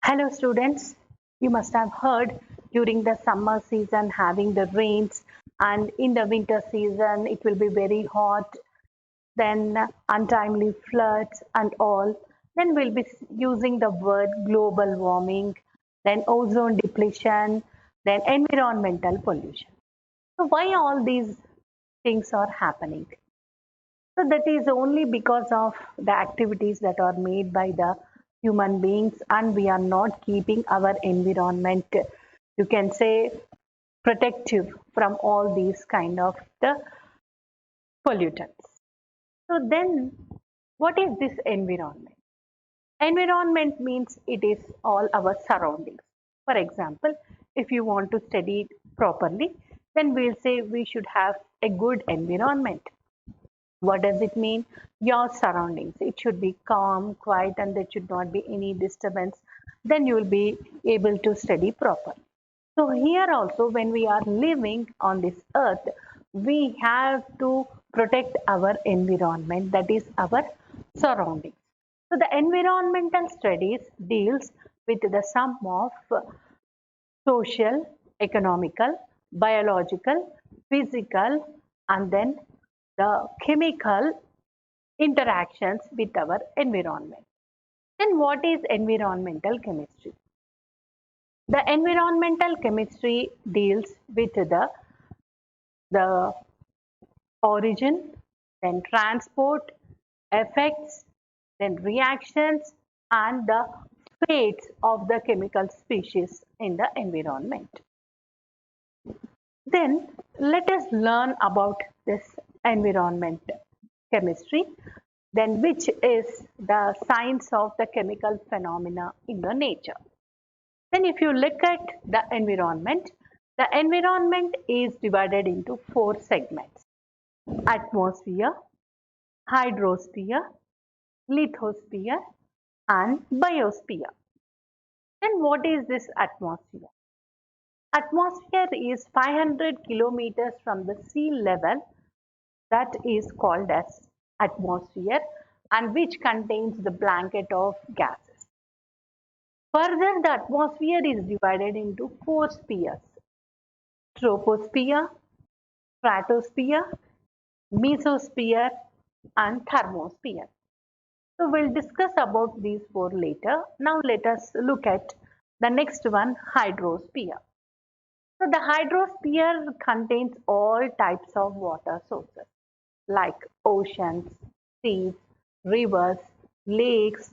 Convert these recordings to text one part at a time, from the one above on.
Hello students, you must have heard during the summer season having the rains, and in the winter season it will be very hot, then untimely floods and all. Then we'll be using the word global warming, then ozone depletion, then environmental pollution. So why all these things are happening? So that is only because of the activities that are made by the human beings, and we are not keeping our environment, you can say, protective from all these kind of the pollutants. So then what is this environment? Environment means it is all our surroundings. For example, if you want to study it properly, then we'll say we should have a good environment. What does it mean? Your surroundings. It should be calm, quiet, and there should not be any disturbance. Then you will be able to study properly. So, here also, when we are living on this earth, we have to protect our environment, that is, our surroundings. So, the environmental studies deals with the sum of social, economical, biological, physical, and then the chemical interactions with our environment. Then what is environmental chemistry? The environmental chemistry deals with the origin, then transport, effects, then reactions, and the fates of the chemical species in the environment. Then let us learn about this environment chemistry, then which is the science of the chemical phenomena in the nature. Then if you look at the environment is divided into four segments: atmosphere, hydrosphere, lithosphere, and biosphere. Then what is this atmosphere? Atmosphere is 500 kilometers from the sea level, that is called as atmosphere, and which contains the blanket of gases. Further, the atmosphere is divided into four spheres: troposphere, stratosphere, mesosphere, and thermosphere. So we'll discuss about these four later. Now let us look at the next one, hydrosphere. So the hydrosphere contains all types of water sources like oceans, seas, rivers, lakes,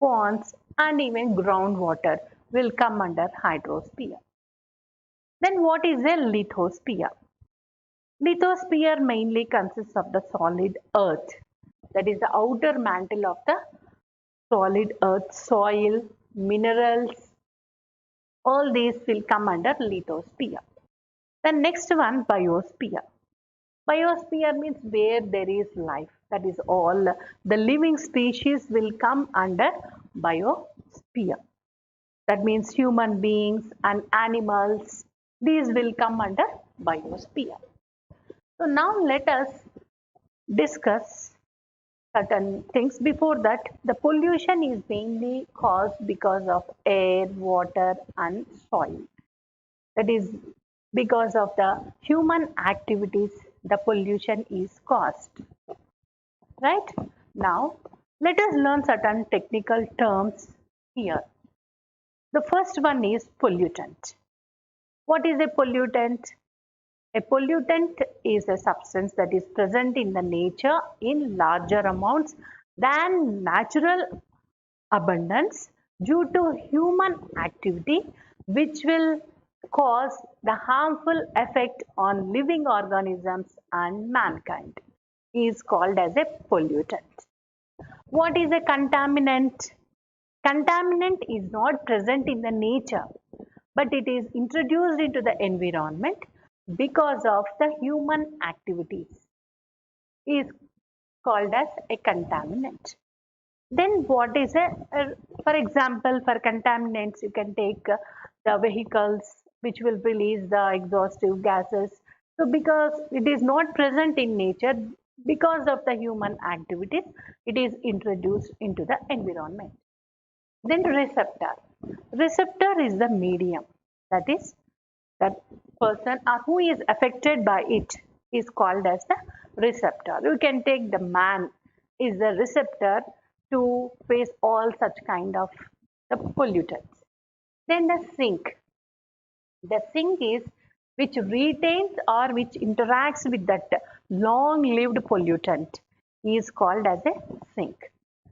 ponds, and even groundwater will come under hydrosphere. Then what is a lithosphere? Lithosphere mainly consists of the solid earth, that is the outer mantle of the solid earth, soil, minerals, all these will come under lithosphere. The next one, biosphere. Biosphere means where there is life, that is all the living species will come under biosphere. That means human beings and animals, these will come under biosphere. So now let us discuss certain things. Before that, the pollution is mainly caused because of air, water, and soil. That is because of the human activities, the pollution is caused. Right? Now, let us learn certain technical terms here. The first one is pollutant. What is a pollutant? A pollutant is a substance that is present in the nature in larger amounts than natural abundance due to human activity, which will cause the harmful effect on living organisms and mankind, is called as a pollutant. What is a contaminant? Contaminant is not present in the nature, but it is introduced into the environment because of the human activities, is called as a contaminant. Then what is for example, for contaminants, you can take the vehicles which will release the exhaustive gases. So because it is not present in nature, because of the human activities, it is introduced into the environment. Then receptor. Receptor is the medium. That is, that person or who is affected by it is called as the receptor. You can take the man is the receptor to face all such kind of the pollutants. Then the sink. The sink is which retains or which interacts with that long-lived pollutant is called as a sink.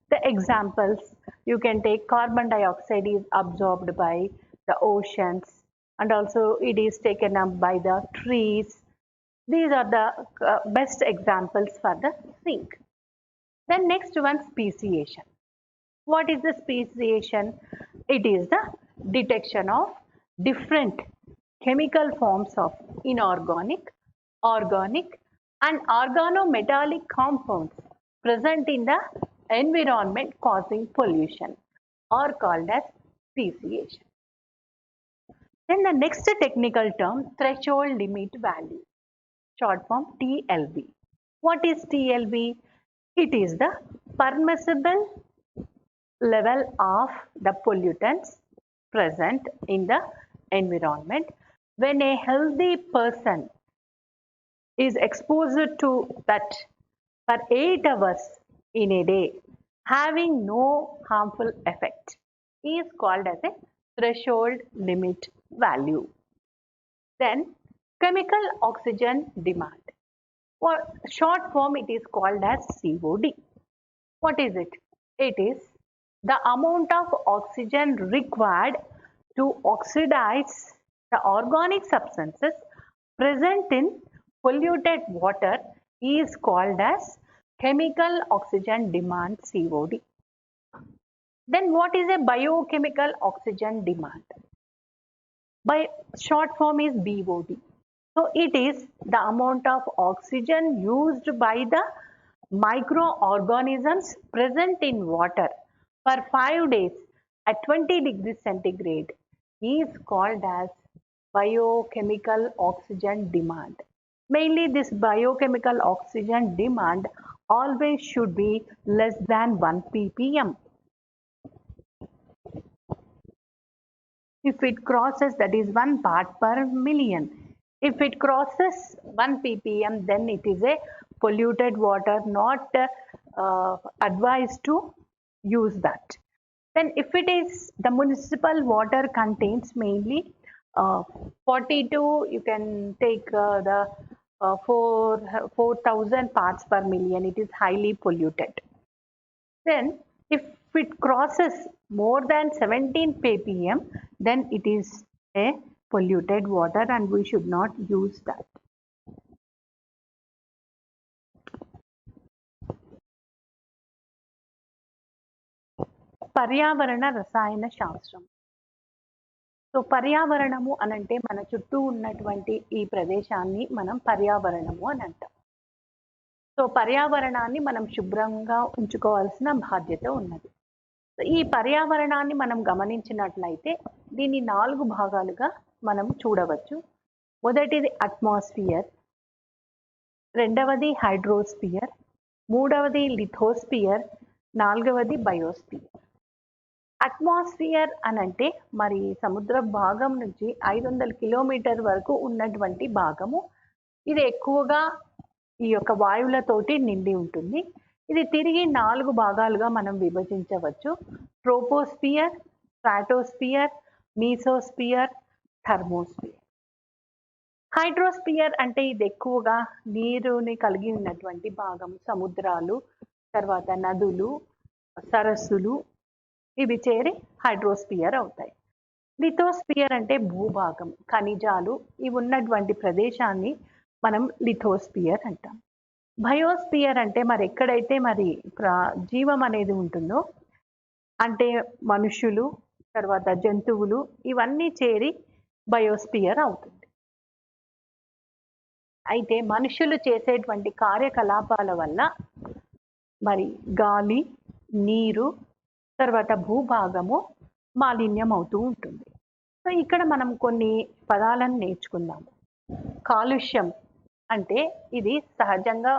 The examples, you can take carbon dioxide is absorbed by the oceans and also it is taken up by the trees. These are the best examples for the sink. Then next one, speciation. What is the speciation? It is the detection of different chemical forms of inorganic, organic and organometallic compounds present in the environment causing pollution are called as speciation. Then the next technical term, threshold limit value, short form TLV. What is TLV? It is the permissible level of the pollutants present in the environment when a healthy person is exposed to that for 8 hours in a day having no harmful effect is called as a threshold limit value. Then chemical oxygen demand, or short form it is called as COD. What is it? It is the amount of oxygen required to oxidize the organic substances present in polluted water is called as chemical oxygen demand, COD. Then what is a biochemical oxygen demand? By short form is BOD. So it is the amount of oxygen used by the microorganisms present in water for 5 days at 20 degrees centigrade is called as biochemical oxygen demand. Mainly this biochemical oxygen demand always should be less than 1 ppm. If it crosses, that is 1 part per million. If it crosses 1 ppm, then it is a polluted water, not advised to use that. Then if it is the municipal water contains mainly 42, you can take the 4,000 parts per million, it is highly polluted. Then if it crosses more than 17 ppm, then it is a polluted water and we should not use that. పర్యావరణ రసాయన శాస్త్రం. So పర్యావరణము అనంటే మన చుట్టూ ఉన్నటువంటి ఈ ప్రదేశాన్ని మనం పర్యావరణము అని అంటాం. సో పర్యావరణాన్ని మనం శుభ్రంగా ఉంచుకోవాల్సిన బాధ్యత ఉన్నది. ఈ పర్యావరణాన్ని మనం గమనించినట్లయితే దీన్ని 4 భాగాలుగా మనం చూడవచ్చు. మొదటిది అట్మాస్ఫియర్, రెండవది హైడ్రోస్ఫియర్, మూడవది లిథోస్ఫియర్, నాలుగవది బయోస్ఫియర్. అట్మాస్ఫియర్ అనంటే మరి సముద్ర భాగం నుంచి 500 కిలోమీటర్ వరకు ఉన్నటువంటి భాగము. ఇది ఎక్కువగా ఈ యొక్క వాయువులతోటి నిండి ఉంటుంది. ఇది తిరిగి 4 భాగాలుగా మనం విభజించవచ్చు. Troposphere, stratosphere, mesosphere, thermosphere. Hydrosphere అంటే ఇది ఎక్కువగా నీరుని కలిగి ఉన్నటువంటి భాగం. సముద్రాలు, తర్వాత నదులు, సరస్సులు ఇవి చేరి హైడ్రోస్ఫియర్ అవుతాయి. లిథోస్ఫియర్ అంటే భూభాగం, ఖనిజాలు ఇవి ఉన్నటువంటి ప్రదేశాన్ని మనం లిథోస్ఫియర్ అంటాం. బయోస్ఫియర్ అంటే మరి ఎక్కడైతే మరి జీవం అనేది ఉంటుందో, అంటే మనుషులు, తర్వాత జంతువులు ఇవన్నీ చేరి బయోస్ఫియర్ అవుతుంది. అయితే మనుషులు చేసేటువంటి కార్యకలాపాల వల్ల మరి గాలి, నీరు, తర్వాత భూభాగము మాలిన్యం అవుతూ ఉంటుంది. సో ఇక్కడ మనం కొన్ని పదాలను నేర్చుకుందాము. కాలుష్యం అంటే ఇది సహజంగా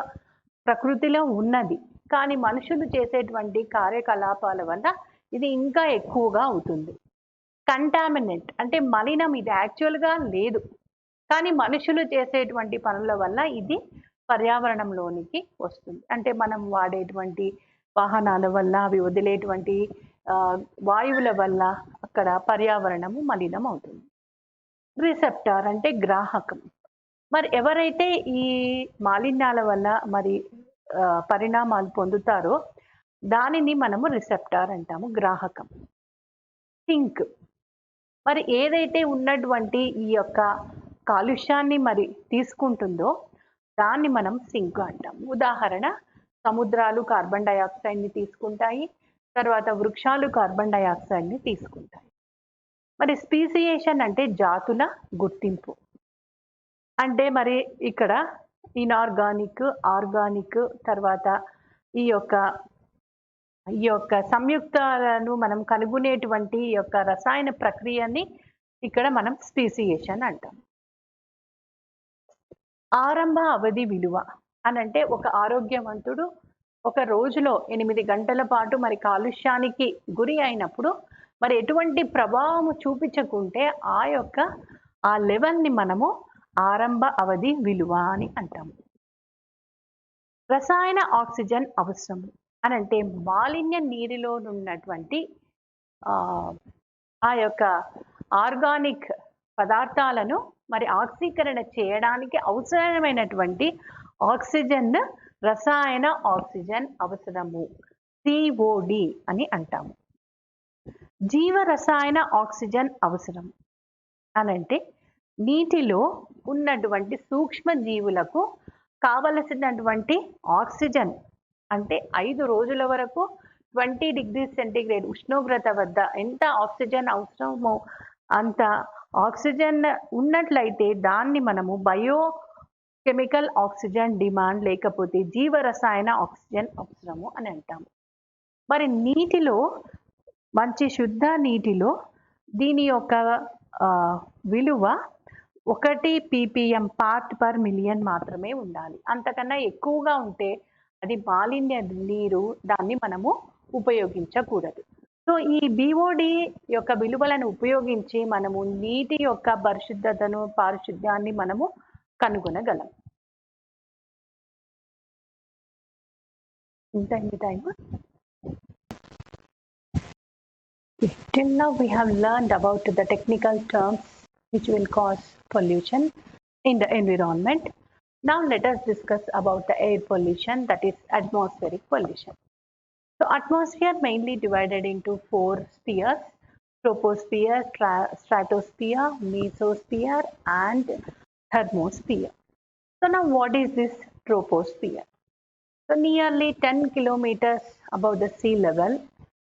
ప్రకృతిలో ఉన్నది, కానీ మనుషులు చేసేటువంటి కార్యకలాపాల వల్ల ఇది ఇంకా ఎక్కువగా అవుతుంది. కంటామినెంట్ అంటే మలినం, ఇది యాక్చువల్‌గా లేదు. కానీ మనుషులు చేసేటువంటి పనుల వల్ల ఇది పర్యావరణంలోనికి వస్తుంది. అంటే మనం వాడేటువంటి వాహనాల వల్ల, అవి వదిలేటువంటి వాయువుల వల్ల అక్కడ పర్యావరణము మలినం అవుతుంది. రిసెప్టార్ అంటే గ్రాహకం. మరి ఎవరైతే ఈ మాలిన్యాల వల్ల మరి పరిణామాలు పొందుతారో దానిని మనము రిసెప్టార్ అంటాము, గ్రాహకం. సింక్, మరి ఏదైతే ఉన్నటువంటి ఈ యొక్క కాలుష్యాన్ని మరి తీసుకుంటుందో దాన్ని మనం సింక్ అంటాం. ఉదాహరణ, సముద్రాలు కార్బన్ డయాక్సైడ్ని తీసుకుంటాయి, తర్వాత వృక్షాలు కార్బన్ డయాక్సైడ్ని తీసుకుంటాయి. మరి స్పీసియేషన్ అంటే జాతుల గుర్తింపు. అంటే మరి ఇక్కడ ఇనార్గానిక్, ఆర్గానిక్, తర్వాత ఈ యొక్క సంయుక్తాలను మనం కనుగొనేటువంటి ఈ యొక్క రసాయన ప్రక్రియని ఇక్కడ మనం స్పీసియేషన్ అంటాం. ఆరంభ అవధి విలువ అనంటే ఒక ఆరోగ్యవంతుడు ఒక రోజులో 8 గంటల పాటు మరి కాలుష్యానికి గురి అయినప్పుడు మరి ఎటువంటి ప్రభావము చూపించకుంటే ఆ లెవెల్ని మనము ఆరంభ అవధి విలువ అని అంటాము. రసాయన ఆక్సిజన్ అవసరం అనంటే మాలిన్య నీరులో ఉన్నటువంటి ఆ యొక్క ఆర్గానిక్ పదార్థాలను మరి ఆక్సీకరణ చేయడానికి అవసరమైనటువంటి ఆక్సిజన్ రసాయన ఆక్సిజన్ అవసరము, COD అని అంటాము. జీవ రసాయన ఆక్సిజన్ అవసరం అనంటే నీటిలో ఉన్నటువంటి సూక్ష్మ జీవులకు కావలసినటువంటి ఆక్సిజన్, అంటే 5 రోజుల వరకు 20 degrees సెంటీగ్రేడ్ ఉష్ణోగ్రత వద్ద ఎంత ఆక్సిజన్ అవసరమో అంత ఆక్సిజన్ ఉన్నట్లయితే దాన్ని మనము బయో కెమికల్ ఆక్సిజన్ డిమాండ్ లేకపోతే జీవరసాయన ఆక్సిజన్ అవసరము అని అంటాము. మరి నీటిలో, మంచి శుద్ధ నీటిలో దీని యొక్క విలువ 1 ppm పార్ట్ పర్ మిలియన్ మాత్రమే ఉండాలి. అంతకన్నా ఎక్కువగా ఉంటే అది మాలిన్య నీరు, దాన్ని మనము ఉపయోగించకూడదు. సో ఈ BOD యొక్క విలువలను ఉపయోగించి మనము నీటి యొక్క పరిశుద్ధతను, పారిశుద్ధ్యాన్ని మనము కనుగొనగలం. ఇంతైంది time. Till now we have learned about the technical terms which will cause pollution in the environment. Now let us discuss about the air pollution, that is atmospheric pollution. So atmosphere mainly divided into 4 spheres: troposphere, stratosphere, mesosphere and thermosphere. So now what is this troposphere? So nearly 10 kilometers above the sea level,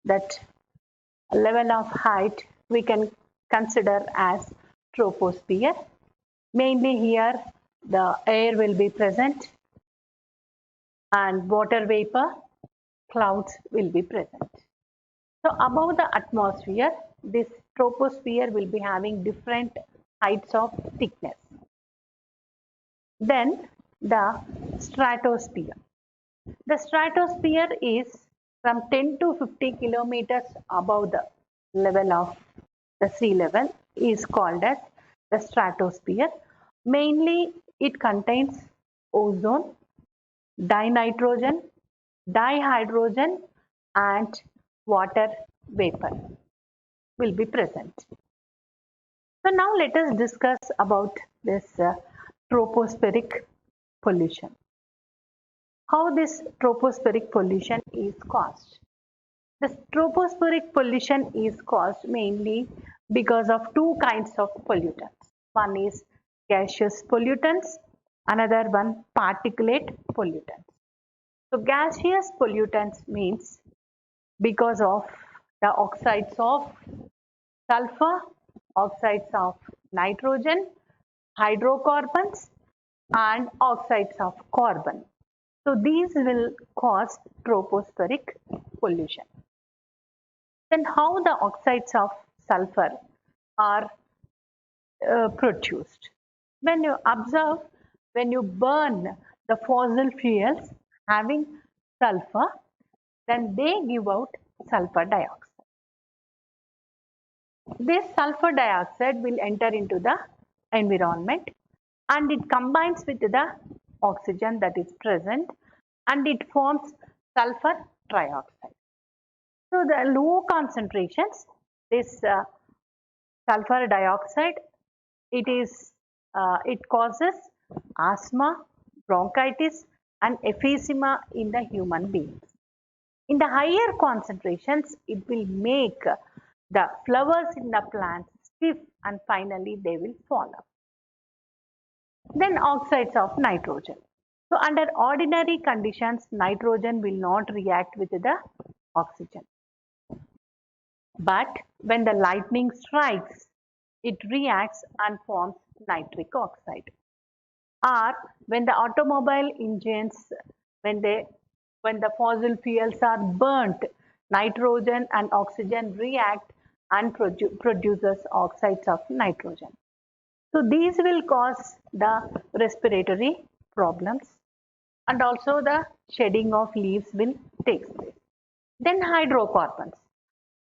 that level of height we can consider as troposphere. Mainly here the air will be present and water vapor, clouds will be present. So above the atmosphere, this troposphere will be having different heights of thickness. Then the stratosphere. The stratosphere is from 10 to 50 kilometers above the level of the sea level, is called as the stratosphere. Mainly it contains ozone, dinitrogen, dihydrogen and water vapor will be present. So now let us discuss about this tropospheric pollution. How this tropospheric pollution is caused? The tropospheric pollution is caused mainly because of 2 kinds of pollutants. One is gaseous pollutants, another one particulate pollutants. So gaseous pollutants means because of the oxides of sulfur, oxides of nitrogen, hydrocarbons and oxides of carbon. So these will cause tropospheric pollution. Then how the oxides of sulfur are produced? When you observe, when you burn the fossil fuels having sulfur, then they give out sulfur dioxide. this sulfur dioxide will enter into the environment and it combines with the oxygen that is present and it forms sulfur trioxide. So the low concentrations, this sulfur dioxide, it causes asthma, bronchitis and emphysema in the human beings. In the higher concentrations, it will make the flowers in the plants stiff and finally they will fall off. Then oxides of nitrogen. So under ordinary conditions, nitrogen will not react with the oxygen. But when the lightning strikes, it reacts and forms nitric oxide. Or when the automobile engines, when the fossil fuels are burnt, nitrogen and oxygen react and produces oxides of nitrogen. So these will cause the respiratory problems and also the shedding of leaves will take place. Then hydrocarbons.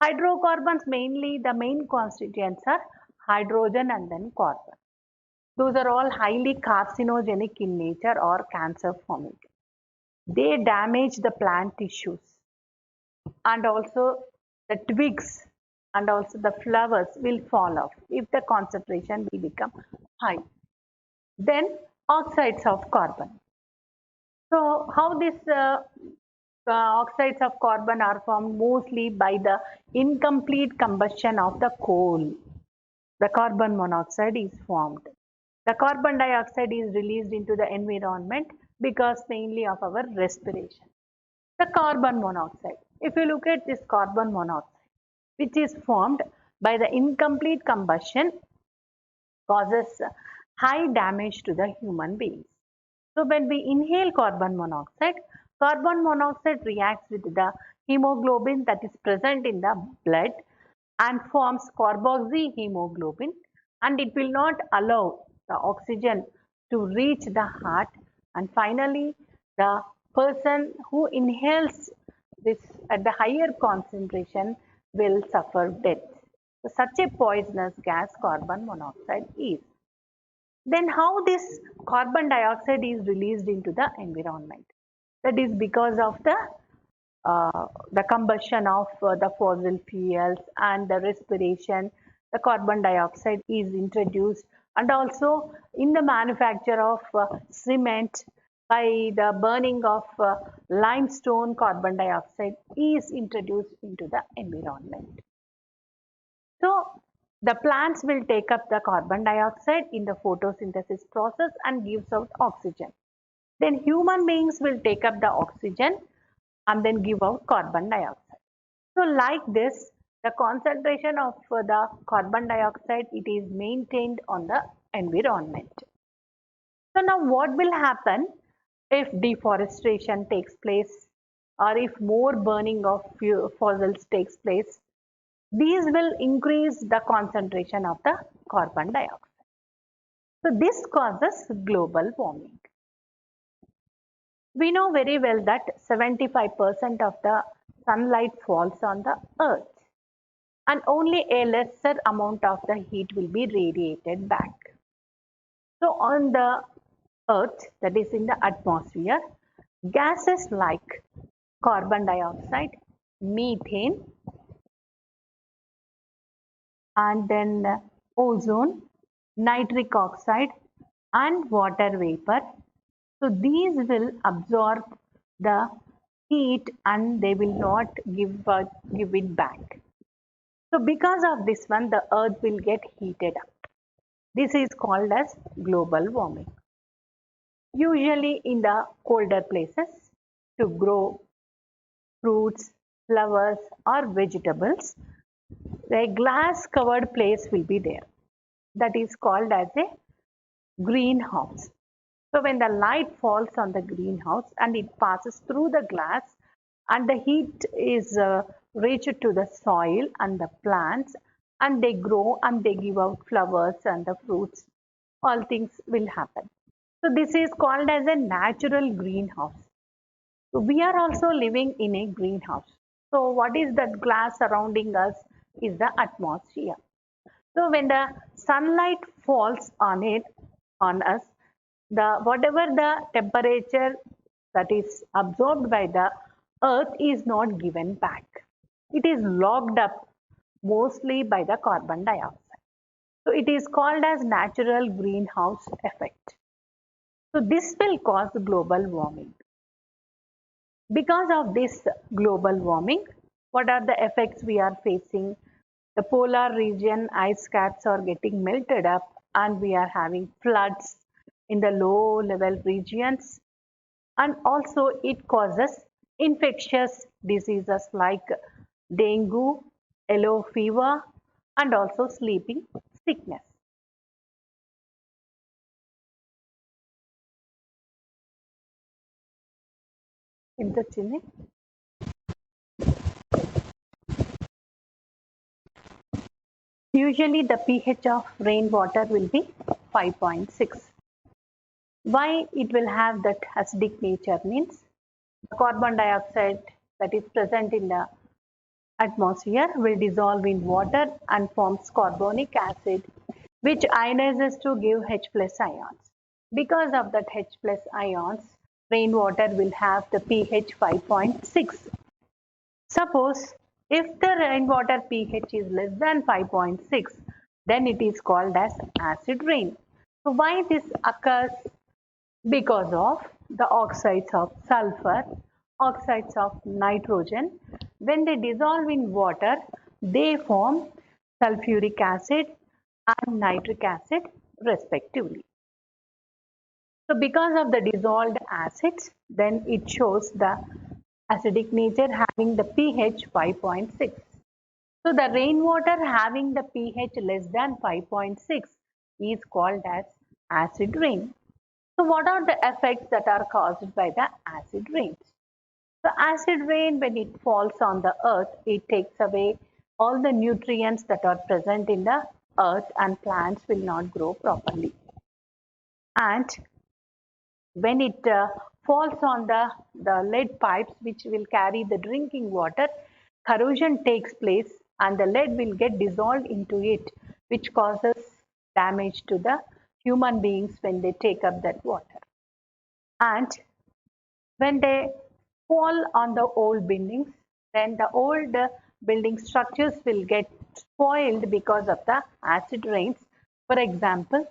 Hydrocarbons mainly the main constituents are hydrogen and then carbon. Those are all highly carcinogenic in nature or cancer forming. They damage the plant tissues and also the twigs and also the flowers will fall off if the concentration will become high. Then oxides of carbon. So how these oxides of carbon are formed? Mostly by the incomplete combustion of the coal. The carbon monoxide is formed. The carbon dioxide is released into the environment because mainly of our respiration. The carbon monoxide. If you look at this carbon monoxide, which is formed by the incomplete combustion, causes high damage to the human beings. So when we inhale carbon monoxide reacts with the hemoglobin that is present in the blood and forms carboxyhemoglobin and it will not allow the oxygen to reach the heart and finally the person who inhales this at the higher concentration will suffer death. So such a poisonous gas carbon monoxide is. Then how this carbon dioxide is released into the environment? That is because of the combustion of the fossil fuels and the respiration, the carbon dioxide is introduced and also in the manufacture of cement by the burning of limestone carbon dioxide is introduced into the environment. So the plants will take up the carbon dioxide in the photosynthesis process and gives out oxygen. Then human beings will take up the oxygen and then give out carbon dioxide. So like this, the concentration of the carbon dioxide, it is maintained on the environment. So now what will happen if deforestation takes place or if more burning of fossils takes place? These will increase the concentration of the carbon dioxide. So this causes global warming. We know very well that 75% of the sunlight falls on the earth and only a lesser amount of the heat will be radiated back. So on the earth, that is in the atmosphere, gases like carbon dioxide, methane and then ozone, nitric oxide and water vapor. So these will absorb the heat and they will not give it back. So because of this one, the earth will get heated up. This is called as global warming. Usually in the colder places to grow fruits, flowers or vegetables, a glass covered place will be there. That is called as a greenhouse. So when the light falls on the greenhouse and it passes through the glass and the heat is reached to the soil and the plants and they grow and they give out flowers and the fruits, all things will happen. So this is called as a natural greenhouse. So we are also living in a greenhouse. So what is that glass surrounding us is the atmosphere. So when the sunlight falls on it, on us, the whatever the temperature that is absorbed by the earth is not given back. It is locked up mostly by the carbon dioxide. So it is called as natural greenhouse effect. So this will cause global warming. Because of this global warming, what are the effects we are facing? The polar region ice caps are getting melted up and we are having floods in the low level regions, and also it causes infectious diseases like dengue, yellow fever, and also sleeping sickness. ఇంత వచ్చింది. Usually the pH of rainwater will be 5.6. Why it will have that acidic nature means carbon dioxide that is present in the atmosphere will dissolve in water and forms carbonic acid, which ionizes to give H plus ions. Because of that H plus ions, rainwater will have the pH 5.6. Suppose if the rainwater pH is less than 5.6, then it is called as acid rain. So why this occurs? Because of the oxides of sulfur, oxides of nitrogen. When they dissolve in water, they form sulfuric acid and nitric acid respectively. So because of the dissolved acids, then it shows the acidic nature having the pH 5.6. So the rainwater having the pH less than 5.6 is called as acid rain. So what are the effects that are caused by the acid rains? So acid rain, when it falls on the earth, it takes away all the nutrients that are present in the earth and plants will not grow properly. And when it falls on the lead pipes which will carry the drinking water, corrosion takes place and the lead will get dissolved into it, which causes damage to the human beings when they take up that water. And when they fall on the old buildings, then the old building structures will get spoiled because of the acid rains. For example,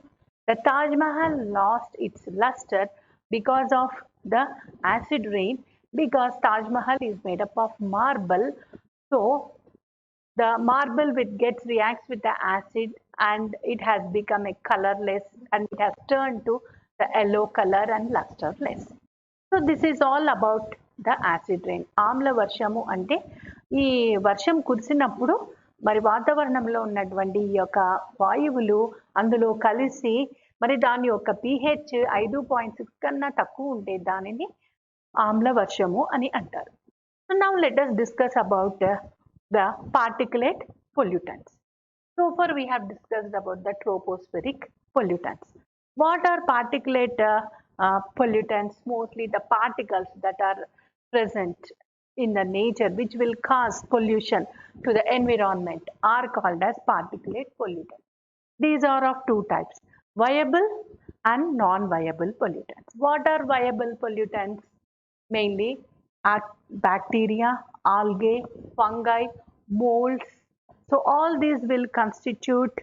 the Taj Mahal lost its luster because of the acid rain, because Taj Mahal is made up of marble. So the marble which gets reacts with the acid and it has become a colorless and it has turned to the yellow color and lusterless. So this is all about the acid rain. ఆమ్ల వర్షము అంటే ఈ వర్షం కురిసినప్పుడు మరి వాతావరణంలో ఉన్నటువంటి ఈ యొక్క వాయువులు అందులో కలిసి మరి దాని యొక్క pH 5.6 కన్నా తక్కువ ఉంటే దానిని ఆమ్ల వర్షము అని అంటారు. So now let us discuss about the particulate pollutants. So far we have discussed about the tropospheric pollutants. What are particulate pollutants? Mostly the particles that are present in the nature which will cause pollution to the environment are called as particulate pollutants. These are of two types, viable and non-viable pollutants. What are viable pollutants? Mainly are bacteria, algae, fungi, molds. So all these will constitute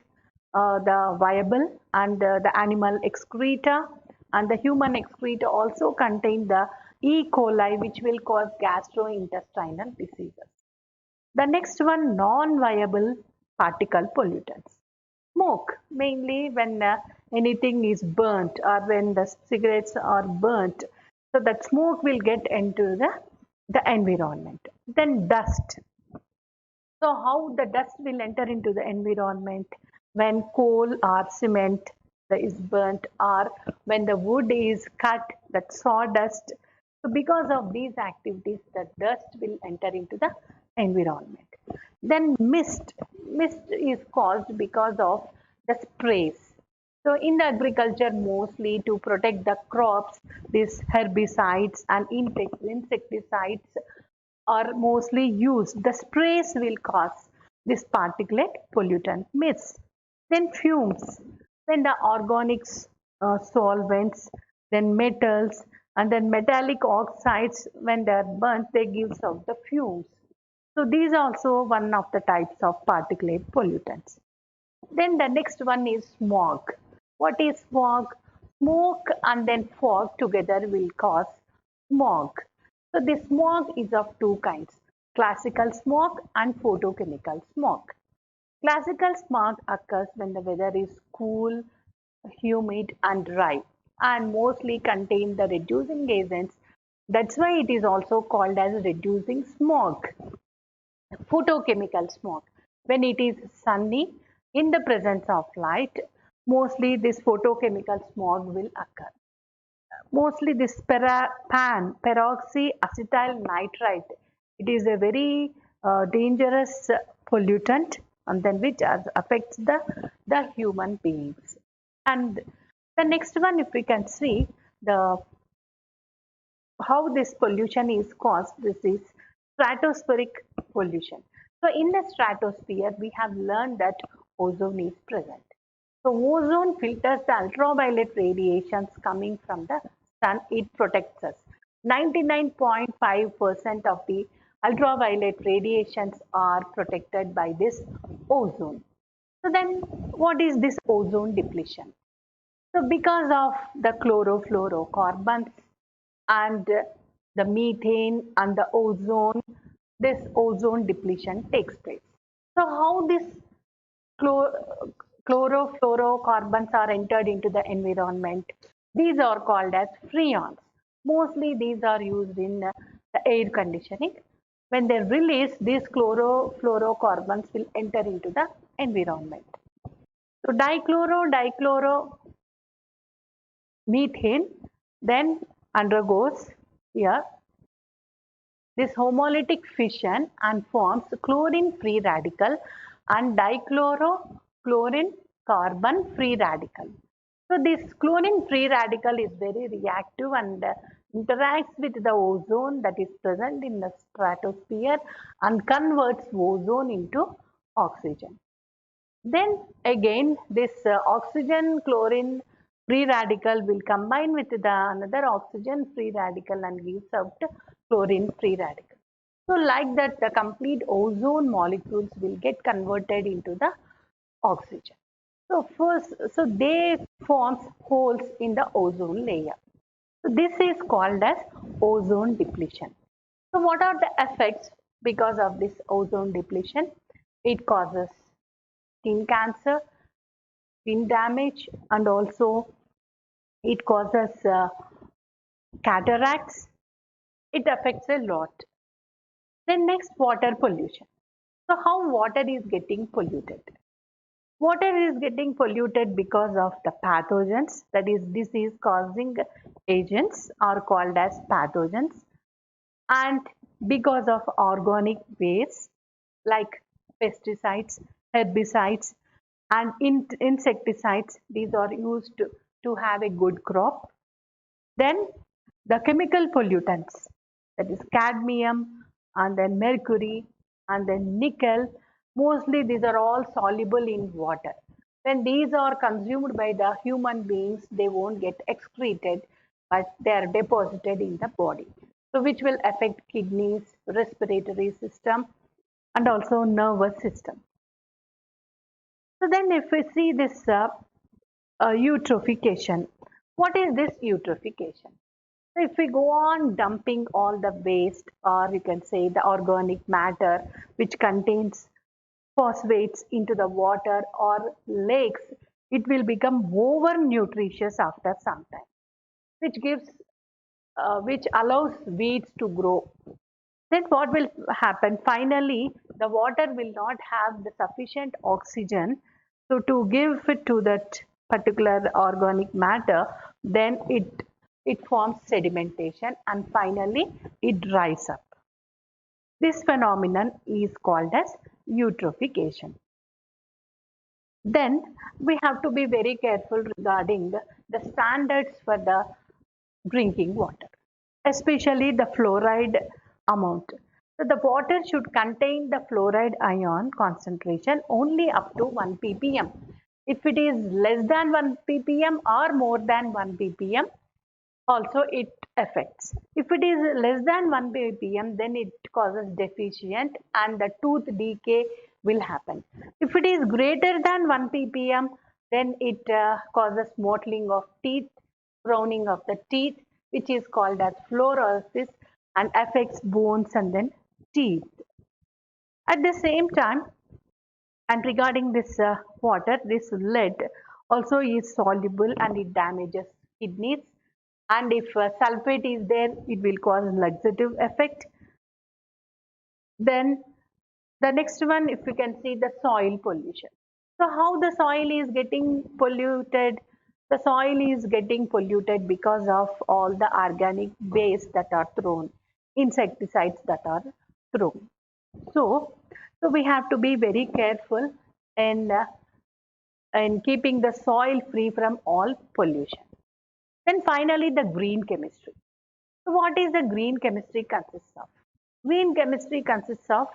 the viable, and the animal excreta and the human excreta also contain the E. coli, which will cause gastrointestinal diseases. The next one, non-viable particle pollutants. Smoke, mainly when anything is burnt or when the cigarettes are burnt, so that smoke will get into the environment. Then dust. So how the dust will enter into the environment? When coal or cement is burnt, or when the wood is cut, that sawdust. So because of these activities, the dust will enter into the environment. Then mist. Mist is caused because of the sprays. So in the agriculture, mostly to protect the crops, these herbicides and insecticides are mostly used. The sprays will cause this particulate pollutant mist. Then fumes, then the organics, solvents, then metals, and then metallic oxides, when they are burnt, they give out the fumes. So these are also one of the types of particulate pollutants. Then the next one is smog. What is smog? Smoke and then fog together will cause smog. So the smog is of two kinds, classical smog and photochemical smog. Classical smog occurs when the weather is cool, humid and dry and mostly contain the reducing agents. That's why it is also called as reducing smog. Photochemical smog, when it is sunny in the presence of light, mostly this photochemical smog will occur. Mostly this peroxyacetyl nitrite, it is a very dangerous pollutant and then which affects the human beings. And the next one, if we can see the how this pollution is caused, this is stratospheric pollution. So in the stratosphere, we have learned that ozone is present. So ozone filters the ultraviolet radiations coming from the sun. It protects us. 99.5% of the ultraviolet radiations are protected by this ozone. So then what is this ozone depletion? So because of the chlorofluorocarbons and the methane and the ozone, this ozone depletion takes place. So how this chlorofluorocarbons are entered into the environment? These are called as freons. Mostly these are used in the air conditioning. When they release, these chlorofluorocarbons will enter into the environment. So dichloro methane then undergoes here this homolytic fission and forms chlorine free radical and dichlorochlorine carbon free radical. So this chlorine free radical is very reactive and interacts with the ozone that is present in the stratosphere and converts ozone into oxygen. Then again this oxygen chlorine free radical will combine with the another oxygen free radical and gives out chlorine free radical. So like that the complete ozone molecules will get converted into the oxygen. So first, so they forms holes in the ozone layer. So this is called as ozone depletion. So what are the effects because of this ozone depletion? It causes skin cancer, skin damage, and also it causes cataracts. It affects a lot. Then next, water pollution. So how water is getting polluted? Water is getting polluted because of the pathogens, that is disease causing agents are called as pathogens, and because of organic waste like pesticides, herbicides and insecticides. These are used to have a good crop. Then the chemical pollutants, that is cadmium and then mercury and then nickel, mostly these are all soluble in water. When these are consumed by the human beings, they won't get excreted, but they are deposited in the body. So which will affect kidneys, respiratory system and also nervous system. So then if we see this eutrophication, what is this eutrophication? So if we go on dumping all the waste or you can say the organic matter which contains phosphates into the water or lakes, it will become over nutritious after some time, which gives which allows weeds to grow. Then what will happen? Finally, the water will not have the sufficient oxygen. So to give it to that particular organic matter, then it forms sedimentation and finally it dries up. This phenomenon is called as eutrophication. Then we have to be very careful regarding the standards for the drinking water, especially the fluoride amount. So the water should contain the fluoride ion concentration only up to 1 ppm. If it is less than 1 ppm or more than 1 ppm, also it affects. If it is less than 1 ppm, then it causes deficient and the tooth decay will happen. If it is greater than 1 ppm, then it causes mottling of teeth, browning of the teeth, which is called as fluorosis, and affects bones and then teeth. At the same time, and regarding this water, this lead also is soluble and it damages kidneys. And if sulfate is there, it will cause laxative effect. Then the next one, if you can see the soil pollution. So how the soil is getting polluted? The soil is getting polluted because of all the organic waste that are thrown, insecticides that are thrown. So, so we have to be very careful in keeping the soil free from all pollution. Then finally, the green chemistry. So what is the green chemistry consists of? Green chemistry consists of